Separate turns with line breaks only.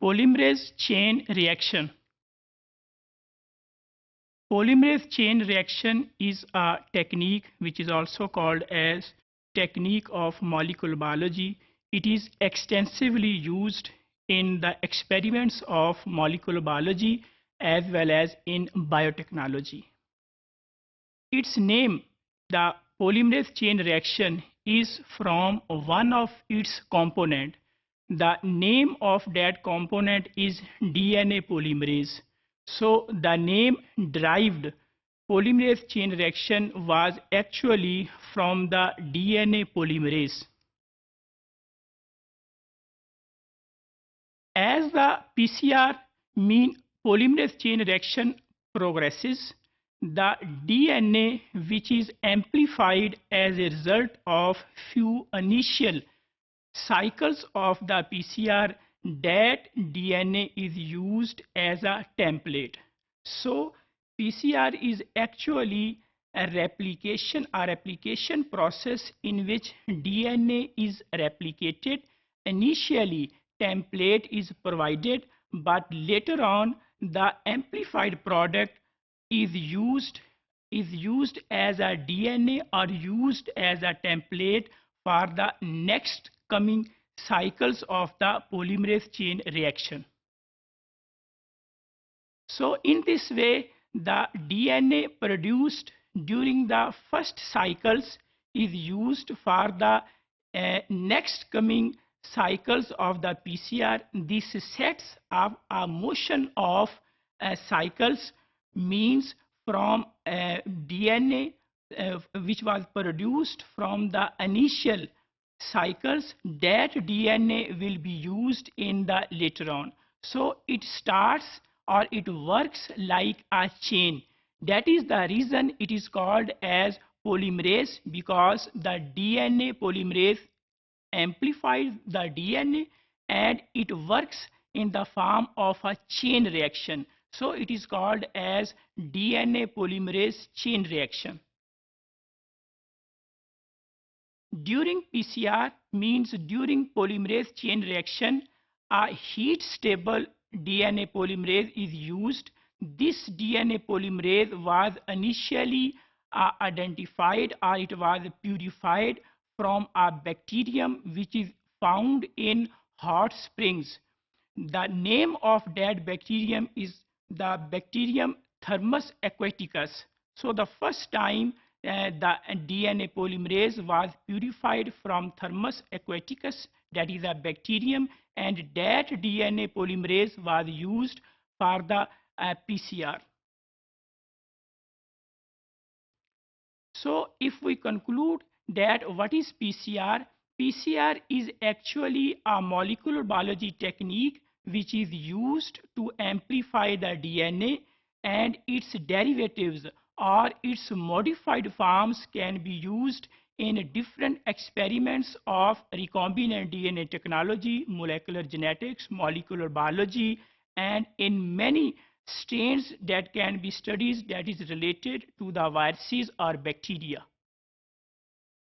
Polymerase chain reaction. Polymerase chain reaction is a technique which is also called as technique of molecular biology. It is extensively used in the experiments of molecular biology as well as in biotechnology. Its name, the polymerase chain reaction, is from one of its component. The name of that component is DNA polymerase. So the name derived polymerase chain reaction was actually from the DNA polymerase. As the PCR mean polymerase chain reaction progresses, the DNA which is amplified as a result of few initial cycles of the PCR, that DNA is used as a template. So PCR is actually a replication process in which DNA is replicated. Initially template is provided, but later on the amplified product is used as a DNA or used as a template for the next coming cycles of the polymerase chain reaction. So in this way, the DNA produced during the first cycles is used for the next coming cycles of the PCR. This sets up a motion of cycles, means from DNA which was produced from the initial cycles, that DNA will be used in the later on. So it starts or it works like a chain. That is the reason it is called as polymerase, because the DNA polymerase amplifies the DNA and it works in the form of a chain reaction. So it is called as DNA polymerase chain reaction. During PCR means during polymerase chain reaction, a heat stable DNA polymerase is used. This DNA polymerase was initially identified, or it was purified from a bacterium which is found in hot springs. The name of that bacterium is the bacterium Thermus aquaticus. So the first time the DNA polymerase was purified from Thermus aquaticus, that is a bacterium, and that DNA polymerase was used for the PCR. So if we conclude that what is PCR? PCR is actually a molecular biology technique which is used to amplify the DNA, and its derivatives or its modified forms can be used in different experiments of recombinant DNA technology, molecular genetics, molecular biology, and in many strains that can be studied that is related to the viruses or bacteria.